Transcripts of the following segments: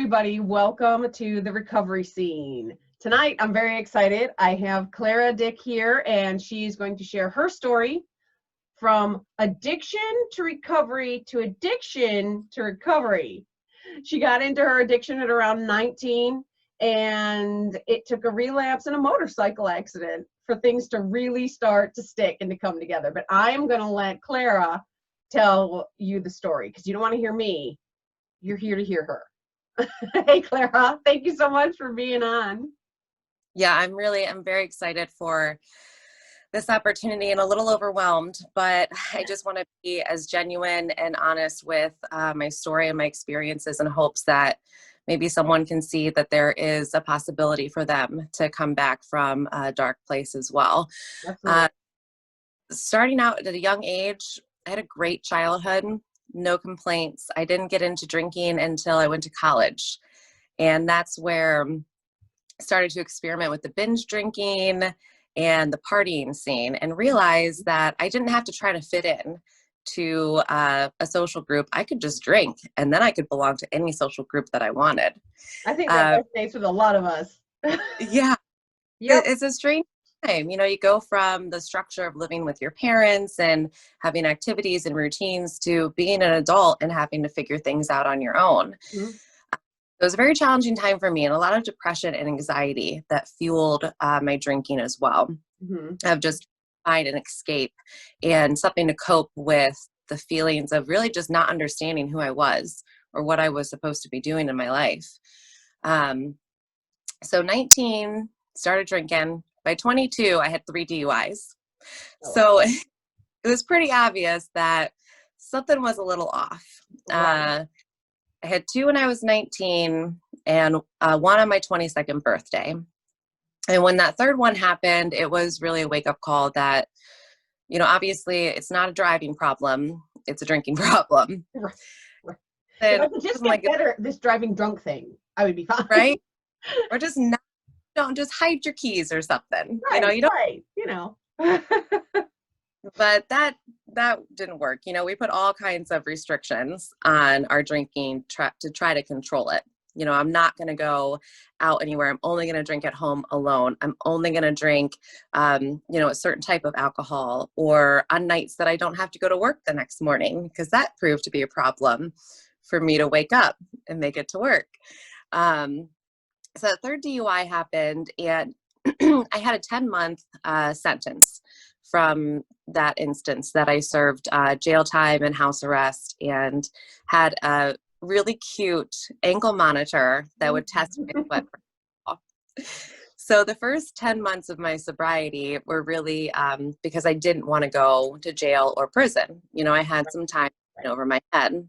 everybody. Welcome to the recovery scene. Tonight, I'm very excited. I have Clara Dick here, and she's going to share her story from addiction to recovery to addiction to recovery. She got into her addiction at around 19, and it took a relapse and a motorcycle accident for things to really start to stick and to come together. But I'm going to let Clara tell you the story because you don't want to hear me. You're here to hear her. Hey, Clara, thank you so much for being on. Yeah, I'm very excited for this opportunity and a little overwhelmed, but I just want to be as genuine and honest with my story and my experiences in hopes that maybe someone can see that there is a possibility for them to come back from a dark place as well. Absolutely. Starting out at a young age, I had a great childhood, no complaints. I didn't get into drinking until I went to college. And that's where I started to experiment with the binge drinking and the partying scene and realized that I didn't have to try to fit in to a social group. I could just drink and then I could belong to any social group that I wanted. I think that resonates with a lot of us. Yeah. Yep. It's a strange time. You know, you go from the structure of living with your parents and having activities and routines to being an adult and having to figure things out on your own. Mm-hmm. It was a very challenging time for me and a lot of depression and anxiety that fueled my drinking as well. Mm-hmm. Of just find an escape and something to cope with the feelings of really just not understanding who I was or what I was supposed to be doing in my life. So 19, started drinking. By 22, I had 3 DUIs. Oh, So it was pretty obvious that something was a little off. right. I had 2 when I was 19 and 1 on my 22nd birthday. And when that third one happened, it was really a wake-up call that, you know, obviously it's not a driving problem, it's a drinking problem. Right. And If I could just get better at this driving drunk thing, I would be fine. Right? Or just don't just hide your keys or something. Right, You know, you don't. right. You know. But that didn't work. You know, we put all kinds of restrictions on our drinking to try to control it. You know, I'm not going to go out anywhere. I'm only going to drink at home alone. I'm only going to drink, you know, a certain type of alcohol or on nights that I don't have to go to work the next morning, because that proved to be a problem for me to wake up and make it to work. So the third DUI happened and I had a 10-month sentence from that instance that I served jail time and house arrest and had a really cute ankle monitor that would test my blood pressure. So the first 10 months of my sobriety were really because I didn't want to go to jail or prison. You know, I had some time over my head.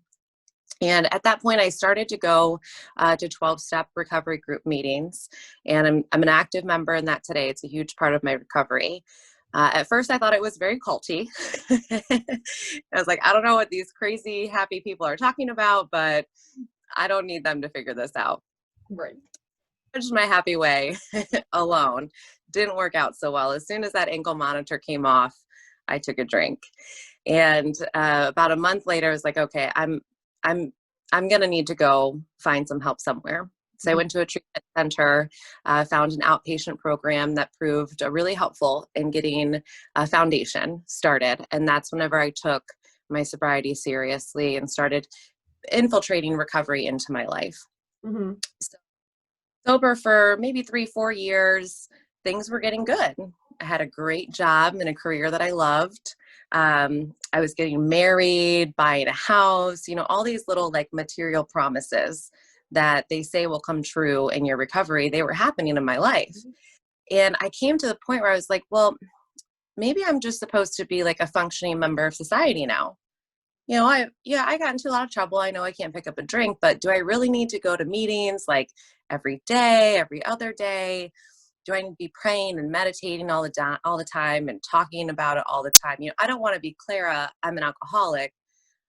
And at that point, I started to go to 12-step recovery group meetings. And I'm an active member in that today. It's a huge part of my recovery. At first, I thought it was very culty. I was like, I don't know what these crazy, happy people are talking about, but I don't need them to figure this out. Right. Just my happy way alone. Didn't work out so well. As soon as that ankle monitor came off, I took a drink. And about a month later, I was like, okay, I'm going to need to go find some help somewhere. So I went to a treatment center, found an outpatient program that proved really helpful in getting a foundation started. And that's whenever I took my sobriety seriously and started infiltrating recovery into my life. Mm-hmm. So, sober for maybe 3-4 years, things were getting good. I had a great job and a career that I loved. I was getting married, buying a house, you know, all these little like material promises that they say will come true in your recovery. They were happening in my life. And I came to the point where I was like, well, maybe I'm just supposed to be like a functioning member of society now. You know, I got into a lot of trouble. I know I can't pick up a drink, but do I really need to go to meetings like every day, every other day? Do I need to be praying and meditating all the time and talking about it all the time? You know, I don't want to be Clara. I'm an alcoholic.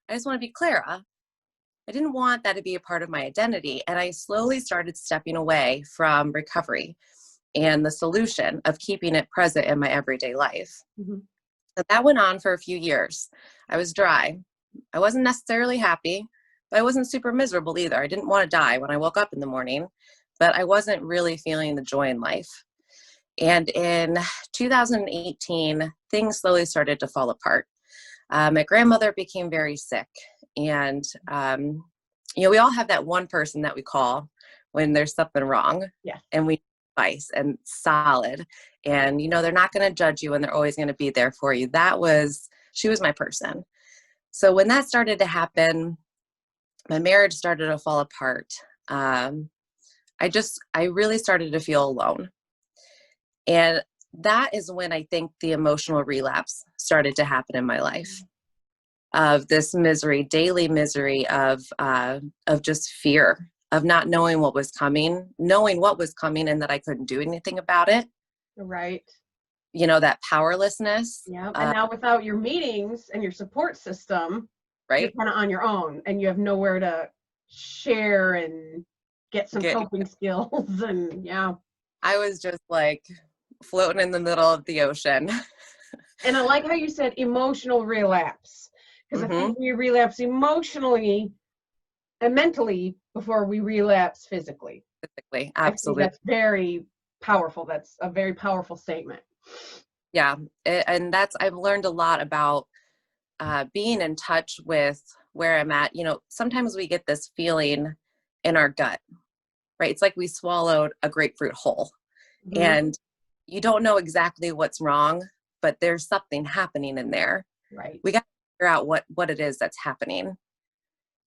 I just want to be Clara. I didn't want that to be a part of my identity. And I slowly started stepping away from recovery and the solution of keeping it present in my everyday life. Mm-hmm. But that went on for a few years. I was dry. I wasn't necessarily happy, But I wasn't super miserable either. I didn't want to die when I woke up in the morning, but I wasn't really feeling the joy in life. And in 2018, things slowly started to fall apart. My grandmother became very sick. And, we all have that one person that we call when there's something wrong. Yeah. And we need advice and solid. And, they're not going to judge you and they're always going to be there for you. She was my person. So when that started to happen, my marriage started to fall apart. I really started to feel alone. And that is when I think the emotional relapse started to happen in my life, of this misery, daily misery of just fear, of not knowing what was coming, and that I couldn't do anything about it. Right. That powerlessness. Yeah. And now without your meetings and your support system, right, you're kind of on your own and you have nowhere to share and get some coping skills. And yeah. I was just like floating in the middle of the ocean. And I like how you said emotional relapse, because I think we relapse emotionally and mentally before we relapse physically. Physically, absolutely. That's very powerful. That's a very powerful statement. Yeah. And I've learned a lot about being in touch with where I'm at. Sometimes we get this feeling in our gut, right? It's like we swallowed a grapefruit whole, and you don't know exactly what's wrong, but there's something happening in there. Right. We got to figure out what it is that's happening.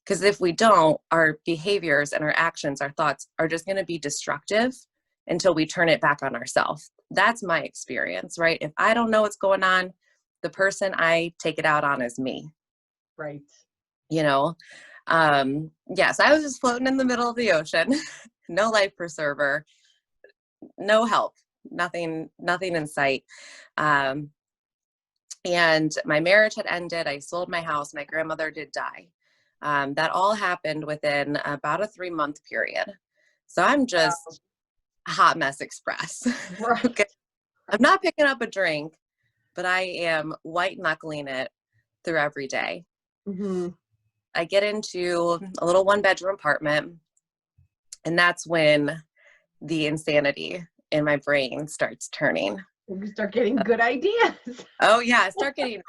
Because if we don't, our behaviors and our actions, our thoughts are just going to be destructive until we turn it back on ourselves. That's my experience, right? If I don't know what's going on, the person I take it out on is me. Right. So I was just floating in the middle of the ocean, no life preserver, no help, nothing in sight. And my marriage had ended. I sold my house. My grandmother did die. That all happened within about a 3-month period. So I'm just a hot mess express. Right. Okay. I'm not picking up a drink, but I am white knuckling it through every day. I get into a little 1-bedroom apartment, and that's when the insanity in my brain starts turning. You start getting good ideas. Oh yeah, start getting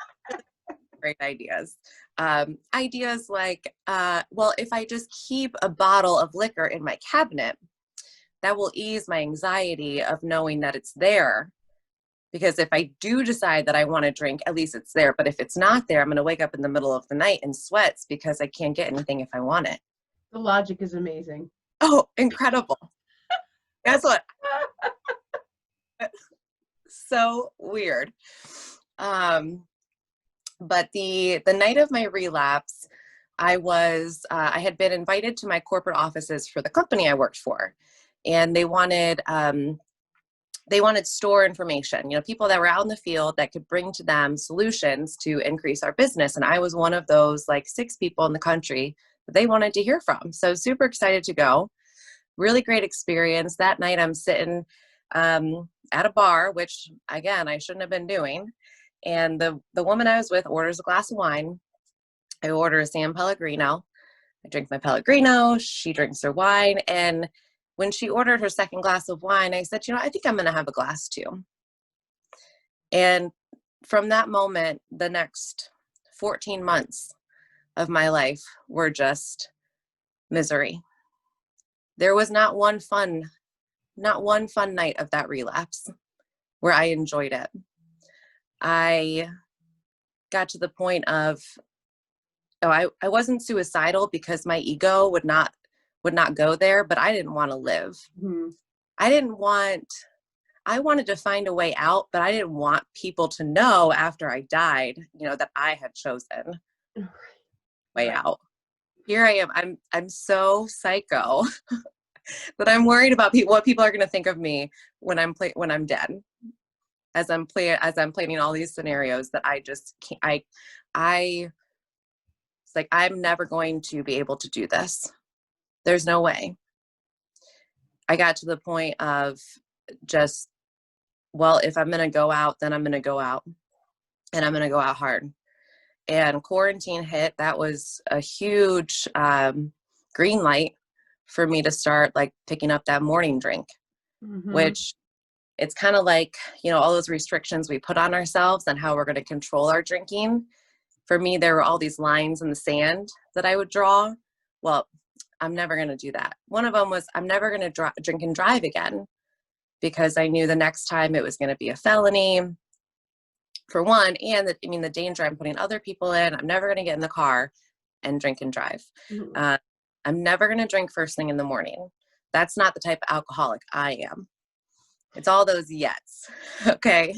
great ideas. Ideas like, well, if I just keep a bottle of liquor in my cabinet, that will ease my anxiety of knowing that it's there. Because if I do decide that I want to drink, at least it's there. But if it's not there, I'm going to wake up in the middle of the night in sweats because I can't get anything if I want it. The logic is amazing. Oh, incredible. Guess what? So weird. But the night of my relapse, I had been invited to my corporate offices for the company I worked for, and they wanted store information, people that were out in the field that could bring to them solutions to increase our business. And I was one of those 6 people in the country that they wanted to hear from. So super excited to go. Really great experience. That night I'm sitting at a bar, which again, I shouldn't have been doing. And the woman I was with orders a glass of wine. I order a San Pellegrino. I drink my Pellegrino. She drinks her wine. And when she ordered her second glass of wine, I said, I think I'm going to have a glass too. And from that moment, the next 14 months of my life were just misery. There was not one fun night of that relapse where I enjoyed it. I got to the point of, I wasn't suicidal because my ego would not go there, but I didn't want to live. I wanted to find a way out, but I didn't want people to know after I died, that I had chosen way out. Here I am. I'm so psycho that I'm worried about what people are going to think of me when I'm dead. As I'm planning all these scenarios that I just can't. It's like, I'm never going to be able to do this. There's no way. I got to the point of just, well, if I'm going to go out, then I'm going to go out, and I'm going to go out hard. and quarantine hit, that was a huge green light for me to start like picking up that morning drink, which it's kind of like, all those restrictions we put on ourselves and how we're going to control our drinking. For me, there were all these lines in the sand that I would draw. Well, I'm never going to do that. One of them was I'm never going to drink and drive again, because I knew the next time it was going to be a felony, for one, and the danger I'm putting other people in. I'm never going to get in the car and drink and drive. I'm never going to drink first thing in the morning. That's not the type of alcoholic I am. It's all those yets. Okay.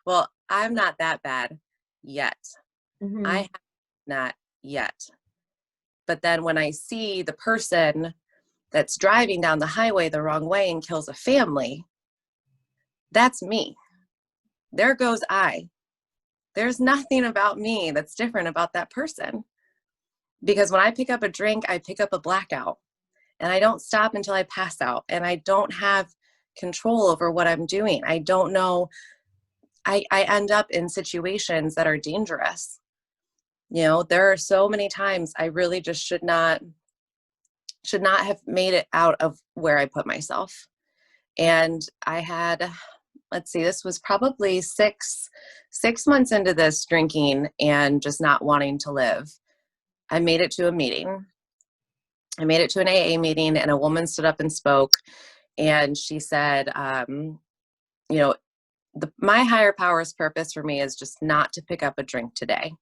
Well, I'm not that bad yet. I have not yet. But then when I see the person that's driving down the highway the wrong way and kills a family, that's me. There goes I. There's nothing about me that's different about that person. Because when I pick up a drink, I pick up a blackout, and I don't stop until I pass out, and I don't have control over what I'm doing. I don't know. I end up in situations that are dangerous. There are so many times I really just should not have made it out of where I put myself. And I had, let's see, this was probably six months into this drinking and just not wanting to live. I made it to a meeting. I made it to an AA meeting, and a woman stood up and spoke, and she said, my higher power's purpose for me is just not to pick up a drink today.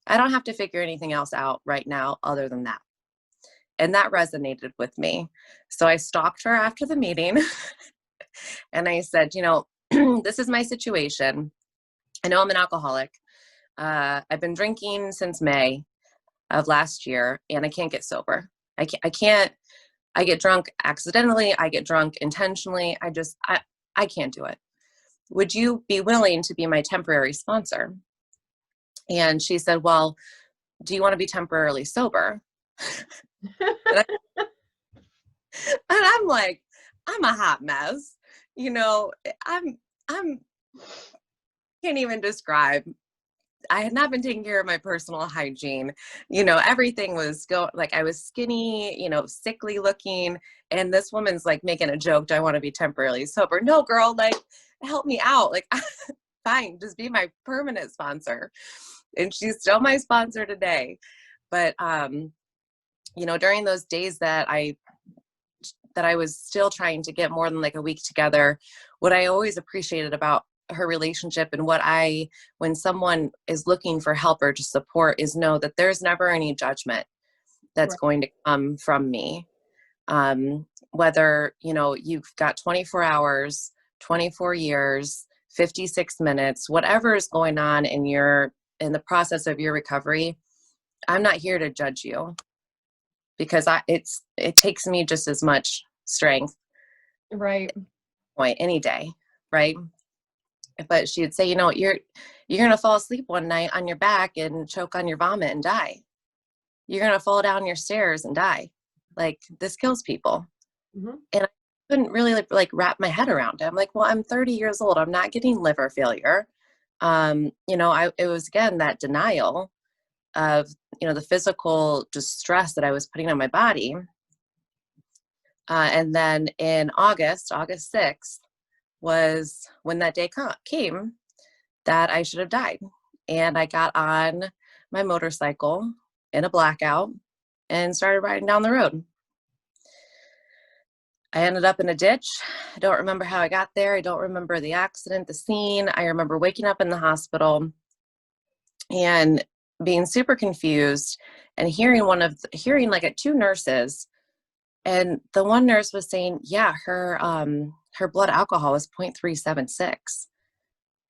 I don't have to figure anything else out right now other than that. And that resonated with me. So I stalked her after the meeting and I said, this is my situation. I know I'm an alcoholic. I've been drinking since May of last year, and I can't get sober. I get drunk accidentally. I get drunk intentionally. I can't do it. Would you be willing to be my temporary sponsor? And she said, well, do you want to be temporarily sober? And I'm like, I'm a hot mess. I'm can't even describe. I had not been taking care of my personal hygiene. Everything was like I was skinny, sickly looking. And this woman's like making a joke. Do I want to be temporarily sober? No, girl, like help me out. Like, fine, just be my permanent sponsor. And she's still my sponsor today. But, during those days that I was still trying to get more than like a week together, what I always appreciated about her relationship and when someone is looking for help or just support, is know that there's never any judgment that's going to come from me. Whether, you've got 24 hours, 24 years, 56 minutes, whatever is going on in the process of your recovery, I'm not here to judge you, because it takes me just as much strength. Right. Point any day. Right. But she would say, you're going to fall asleep one night on your back and choke on your vomit and die. You're going to fall down your stairs and die. Like, this kills people. And I couldn't really like wrap my head around it. I'm like, well, I'm 30 years old. I'm not getting liver failure. It was, again, that denial of, the physical distress that I was putting on my body. And then in August 6th, was when that day came that I should have died. And I got on my motorcycle in a blackout and started riding down the road. I ended up in a ditch. I don't remember how I got there. I don't remember the accident, the scene. I remember waking up in the hospital and being super confused and hearing like two nurses. And the one nurse was saying, yeah, her blood alcohol was 0.376.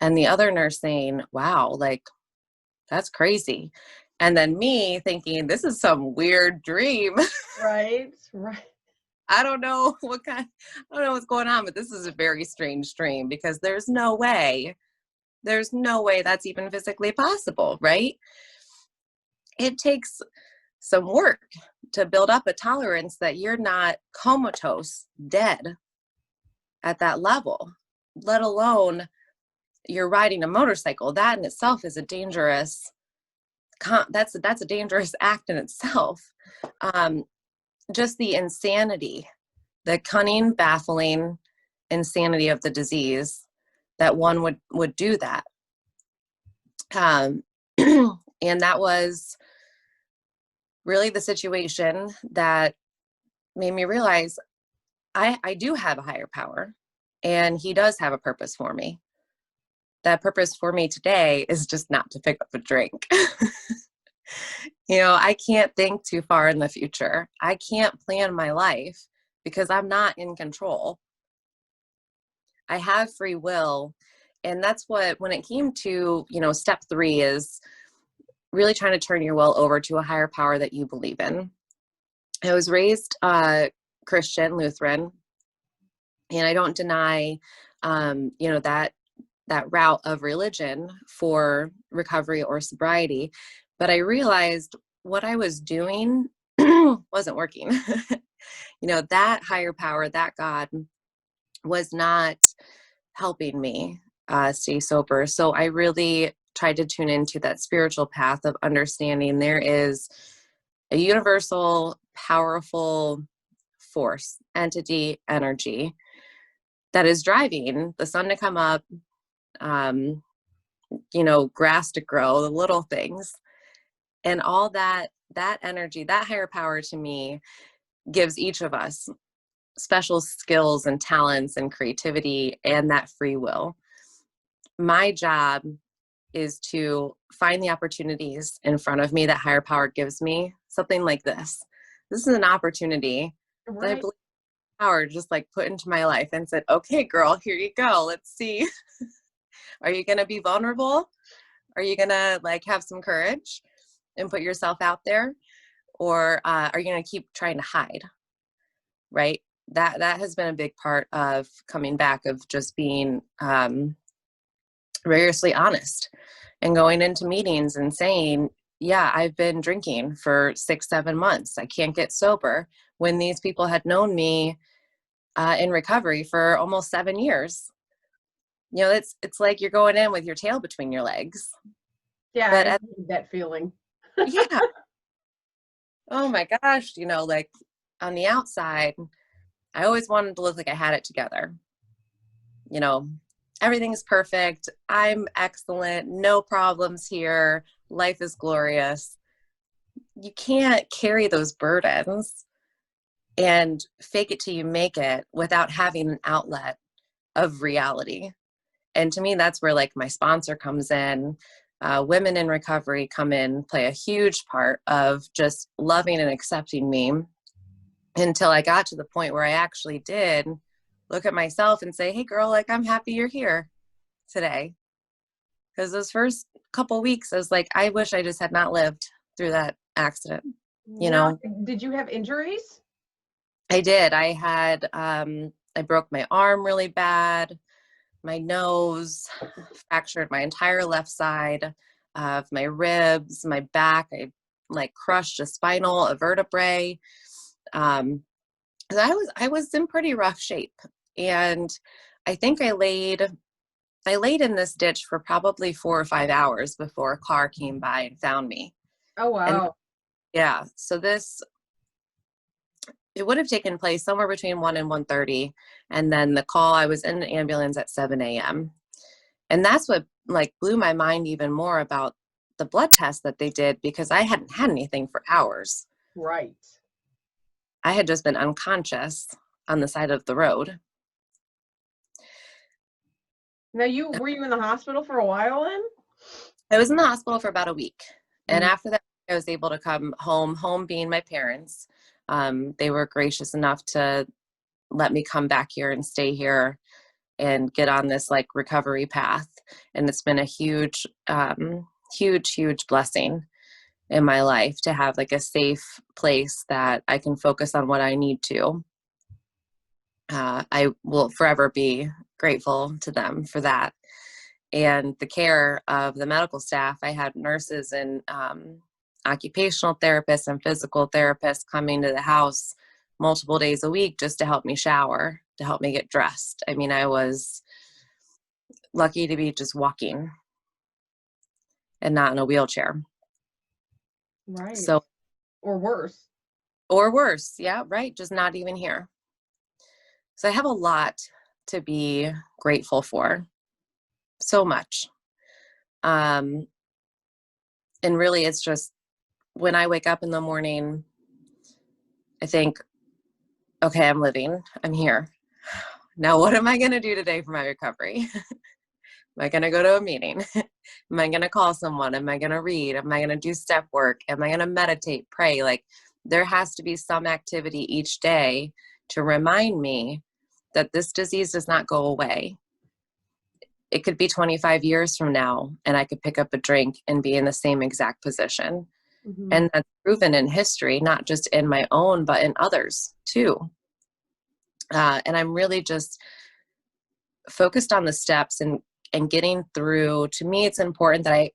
And the other nurse saying, wow, like, that's crazy. And then me thinking, this is some weird dream. Right. I don't know what's going on, but this is a very strange dream, because there's no way that's even physically possible, right? It takes some work to build up a tolerance that you're not comatose, dead at that level, let alone you're riding a motorcycle. That in itself is a dangerous that's a dangerous act in itself. Just the insanity, the cunning, baffling insanity of the disease that one would do that. And that was really the situation that made me realize I do have a higher power, and he does have a purpose for me. That purpose for me today is just not to pick up a drink. I can't think too far in the future. I can't plan my life because I'm not in control. I have free will. And that's what, when it came to, step 3 is really trying to turn your will over to a higher power that you believe in. I was raised Christian, Lutheran, and I don't deny, that route of religion for recovery or sobriety. But I realized what I was doing wasn't working. That higher power, that God, was not helping me stay sober. So I really tried to tune into that spiritual path of understanding there is a universal, powerful force, entity, energy that is driving the sun to come up, grass to grow, the little things. And all that energy, that higher power to me gives each of us special skills and talents and creativity and that free will. My job is to find the opportunities in front of me that higher power gives me. Something like this. This is an opportunity that I believe power just like put into my life and said, okay, girl, here you go. Let's see. Are you going to be vulnerable? Are you going to have some courage and put yourself out there? Or are you going to keep trying to hide? Right? That has been a big part of coming back, of just being rigorously honest and going into meetings and saying, yeah, I've been drinking for 6-7 months. I can't get sober, when these people had known me in recovery for almost 7 years. It's like you're going in with your tail between your legs. Yeah, but I hate that feeling. Yeah. Oh my gosh, on the outside, I always wanted to look like I had it together. Everything's perfect. I'm excellent. No problems here. Life is glorious. You can't carry those burdens and fake it till you make it without having an outlet of reality. And to me, that's where my sponsor comes in. Women in recovery come in, play a huge part of just loving and accepting me, until I got to the point where I actually did look at myself and say, hey girl, I'm happy you're here today. Because those first couple weeks, I was like, I wish I just had not lived through that accident. Did you have injuries? I did. I broke my arm really bad, my nose, fractured my entire left side of my ribs, my back. I crushed a vertebrae. I was in pretty rough shape, and I think I laid in this ditch for probably 4 or 5 hours before a car came by and found me. Oh wow. And yeah, so it would have taken place somewhere between 1 and 1:30, and then the call, I was in an ambulance at 7 a.m. And that's what blew my mind even more about the blood test that they did, because I hadn't had anything for hours. Right. I had just been unconscious on the side of the road. Now, were you in the hospital for a while then? I was in the hospital for about a week. And after that, I was able to come home being my parents. They were gracious enough to let me come back here and stay here and get on this recovery path. And it's been a huge, huge blessing in my life to have a safe place that I can focus on what I need to. I will forever be grateful to them for that. And the care of the medical staff. I had nurses and occupational therapists and physical therapists coming to the house multiple days a week just to help me shower, to help me get dressed. I mean, I was lucky to be just walking and not in a wheelchair. Right. So, Or worse. or worse. Yeah, right. Just not even here. So I have a lot to be grateful for. So much. Um, and really, it's just when I wake up in the morning, I think, okay, I'm living, I'm here. Now, what am I going to do today for my recovery? Am I going to go to a meeting? Am I going to call someone? Am I going to read? Am I going to do step work? Am I going to meditate, pray? Like, there has to be some activity each day to remind me that this disease does not go away. It could be 25 years from now, and I could pick up a drink and be in the same exact position. Mm-hmm. And that's proven in history, not just in my own, but in others too. And I'm really just focused on the steps and getting through. To me, it's important that I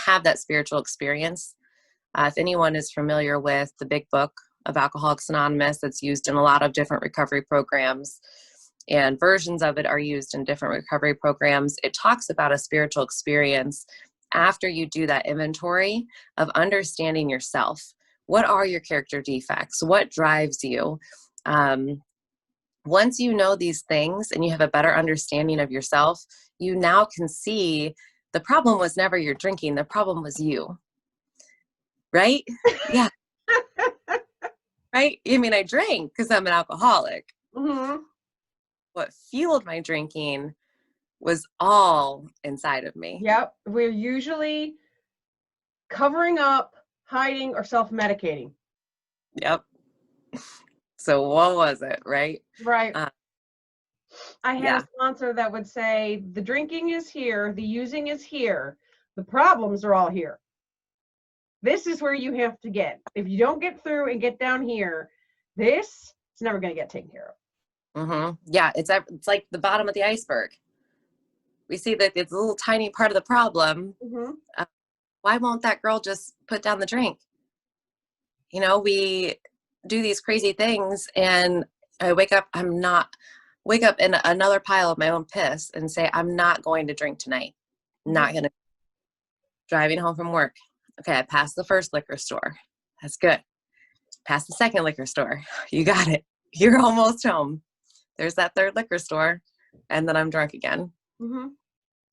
have that spiritual experience. If anyone is familiar with the big book of Alcoholics Anonymous, that's used in a lot of different recovery programs, and versions of it are used in different recovery programs. It talks about a spiritual experience after you do that inventory of understanding yourself. What are your character defects? What drives you? Once you know these things and you have a better understanding of yourself, you now can see the problem was never your drinking. The problem was you. Right? Yeah. Right? I mean, I drank because I'm an alcoholic. Mm-hmm. What fueled my drinking was all inside of me. Yep. We're usually covering up, hiding, or self-medicating. Yep. So what was it, right? Right. I had Yeah. a sponsor that would say, the drinking is here, the using is here, the problems are all here. This is where you have to get. If you don't get through and get down here, this is never going to get taken care of. Mm-hmm. Yeah, it's like the bottom of the iceberg. We see that it's a little tiny part of the problem. Mm-hmm. Why won't that girl just put down the drink? You know, we do these crazy things, and I wake up in another pile of my own piss and say, I'm not going to drink tonight. Not going to. Driving home from work. Okay, I passed the first liquor store. That's good. Past the second liquor store. You got it. You're almost home. There's that third liquor store, and then I'm drunk again. Mm-hmm.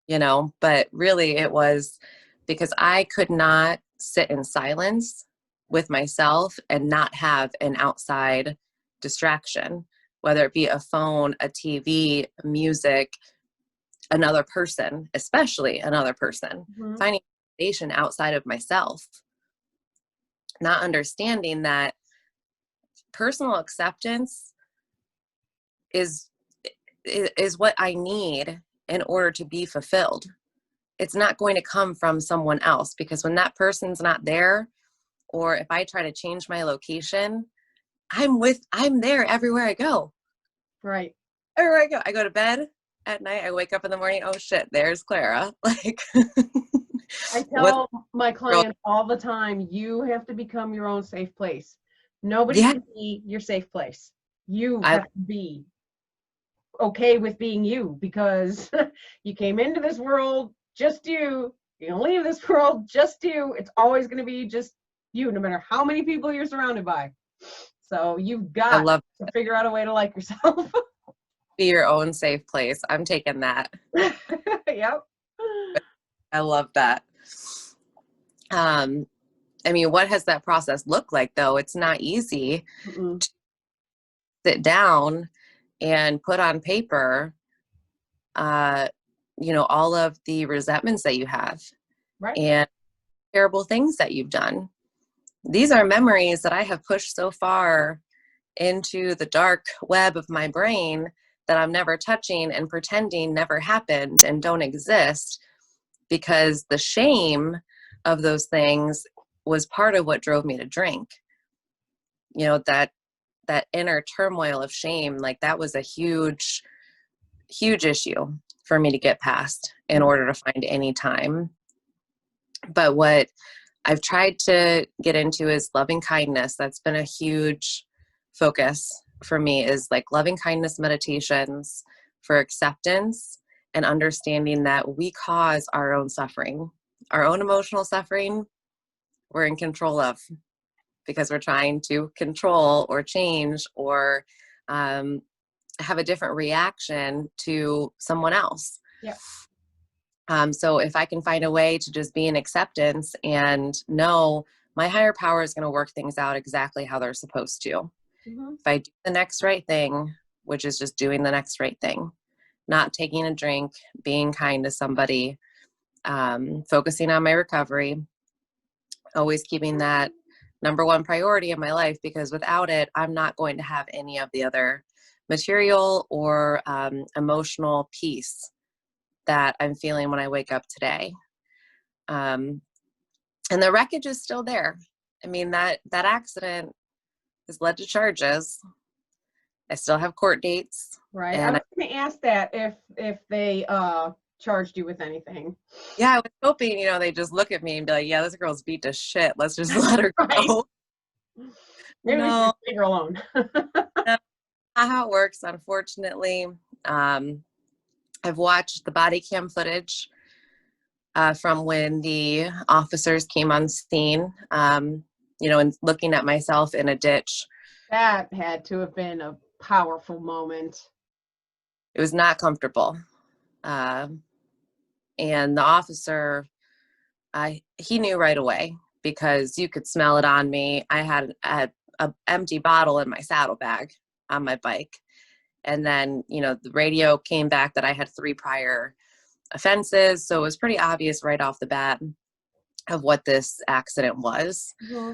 You know, but really it was because I could not sit in silence with myself and not have an outside distraction, whether it be a phone, a TV, music, another person, especially another person. Mm-hmm. Finding validation outside of myself, not understanding that personal acceptance is what I need in order to be fulfilled. It's not going to come from someone else, because when that person's not there, or if I try to change my location, I'm there everywhere I go. Right. Everywhere I go. I go to bed at night, I wake up in the morning, oh shit, there's Clara. Like I what tell my clients all the time, you have to become your own safe place. Nobody yeah, can be your safe place. You I have to be okay with being you, because you came into this world just you. You're gonna leave this world just you. It's always gonna be just you, no matter how many people you're surrounded by. So you've I got love to figure out a way to like yourself. be your own safe place. I'm taking that. Yep. I love that. I mean, what has that process looked like though? It's not easy Mm-mm. to sit down and put on paper, uh, all of the resentments that you have Right. and terrible things that you've done. These are memories that I have pushed so far into the dark web of my brain that I'm never touching and pretending never happened and don't exist, because the shame of those things was part of what drove me to drink. That inner turmoil of shame, like that was a huge issue for me to get past in order to find any time. But what I've tried to get into is loving kindness. That's been a huge focus for me, is like loving kindness meditations for acceptance and understanding that we cause our own suffering, our own emotional suffering. we're in control of, because we're trying to control or change or have a different reaction to someone else. Yep. So if I can find a way to just be in acceptance and know my higher power is going to work things out exactly how they're supposed to. Mm-hmm. If I do the next right thing, which is just doing the next right thing, not taking a drink, being kind to somebody, focusing on my recovery, always keeping that number one priority in my life, because without it, I'm not going to have any of the other material or emotional peace that I'm feeling when I wake up today. And the wreckage is still there. I mean, that accident has led to charges. I still have court dates. Right. I And was going to ask that if they charged you with anything. yeah, I was hoping, they just look at me and be like, yeah, this girl's beat to shit. Let's just let her Right. go. Maybe we No, should leave her alone. that's not how it works, unfortunately. I've watched the body cam footage from when the officers came on scene, and looking at myself in a ditch. That had to have been a powerful moment. It was not comfortable. And the officer, he knew right away, because you could smell it on me. I had an empty bottle in my saddlebag on my bike. And then, the radio came back that I had 3 prior offenses. So it was pretty obvious right off the bat of what this accident was. Mm-hmm.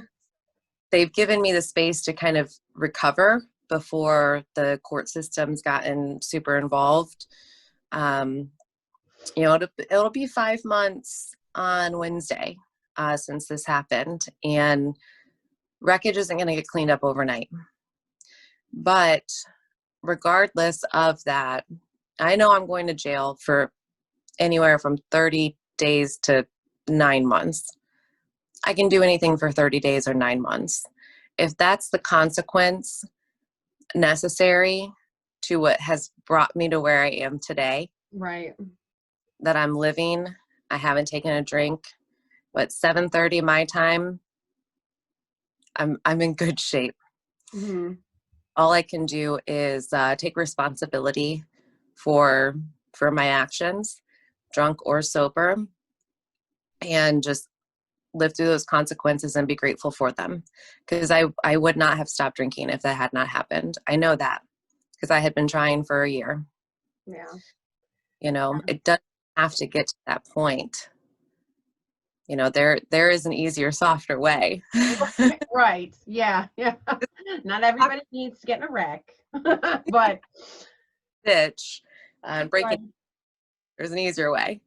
They've given me the space to kind of recover before the court system's gotten super involved. It'll be 5 months on Wednesday since this happened, and wreckage isn't going to get cleaned up overnight. But regardless of that, I know I'm going to jail for anywhere from 30 days to 9 months. I can do anything for 30 days or 9 months. If that's the consequence necessary to what has brought me to where I am today, Right. that I'm living, I haven't taken a drink, but 7:30 my time, I'm in good shape. Mm-hmm. All I can do is take responsibility for my actions, drunk or sober, and just live through those consequences and be grateful for them. Because I would not have stopped drinking if that had not happened. I know that, because I had been trying for a year. Yeah. It doesn't have to get to that point. There is an easier, softer way. Right. Yeah. Yeah. Not everybody needs to get in a wreck, but Ditch and breaking. right. There's an easier way.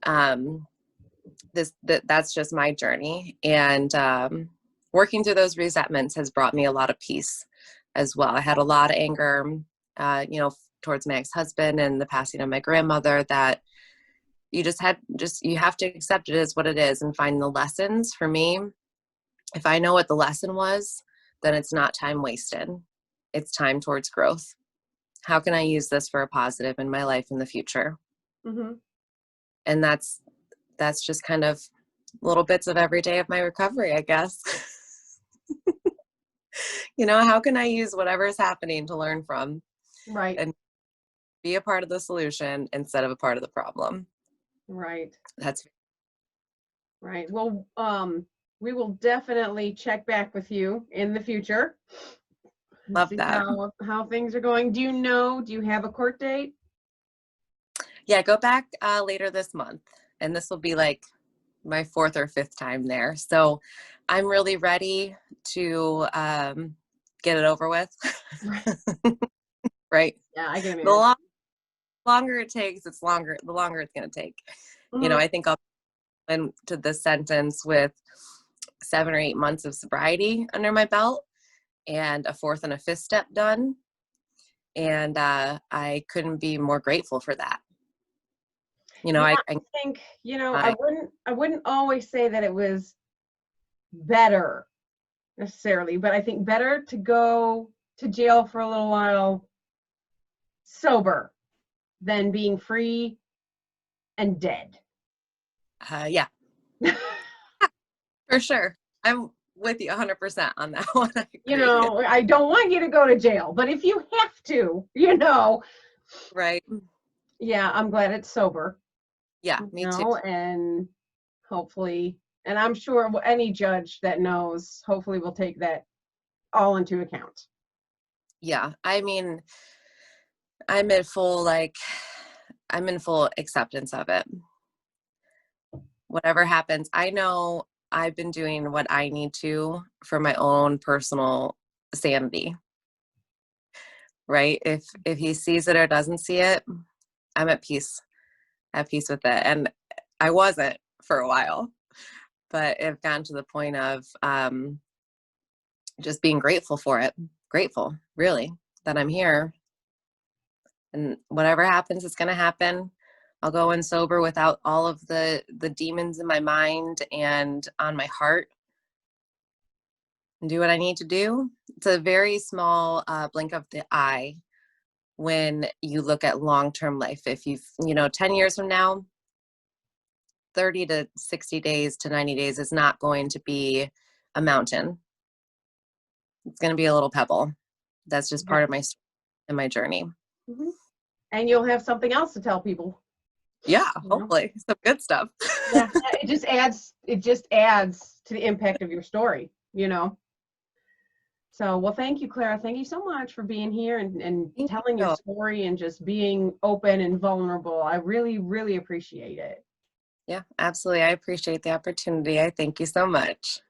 That's just my journey, and working through those resentments has brought me a lot of peace as well. I had a lot of anger, towards my ex-husband and the passing of my grandmother, that you have to accept it as what it is and find the lessons. For me, if I know what the lesson was, then it's not time wasted. It's time towards growth. How can I use this for a positive in my life in the future? Mm-hmm. And that's just kind of little bits of every day of my recovery, I guess. How can I use whatever is happening to learn from, Right. and be a part of the solution instead of a part of the problem? Right. That's Right. Well, we will definitely check back with you in the future. love See that. how things are going. Do you have a court date? Yeah, go back later this month, and this will be like my 4th or 5th time there. So I'm really ready to get it over with. Right. Yeah, I can The imagine. longer it takes, the longer it's going to take. Mhm. I think I'll into this sentence with 7 or 8 months of sobriety under my belt, and a 4th and a 5th step done. And I couldn't be more grateful for that. Yeah, I I think, I wouldn't always say that it was better necessarily, but I think better to go to jail for a little while sober than being free and dead. yeah. For sure. I'm with you 100% on that one. I You agree. know, I don't want you to go to jail, but if you have to, you know, Right. yeah, I'm glad it's sober, Yeah, you me too. know, and hopefully, and I'm sure any judge that knows, hopefully will take that all into account. Yeah. I mean, I'm in full, like, I'm in full acceptance of it. Whatever happens, I know I've been doing what I need to for my own personal sanity, right? If he sees it or doesn't see it, I'm at peace with it. And I wasn't for a while, but I've gotten to the point of just being grateful for it. Grateful, really, that I'm here. And whatever happens, it's going to happen. I'll go in sober without all of the demons in my mind and on my heart, and do what I need to do. It's a very small blink of the eye when you look at long-term life. If you've, 10 years from now, 30 to 60 days to 90 days is not going to be a mountain. It's going to be a little pebble. That's just Yeah. part of my story and my journey. Mhm. And you'll have something else to tell people, Yeah, you know? hopefully some good stuff. Yeah, it just adds to the impact of your story, you know? So, well, thank you, Clara. Thank you so much for being here and Thank telling your you. story and just being open and vulnerable. I really, really appreciate it. Yeah, absolutely. I appreciate the opportunity. I thank you so much.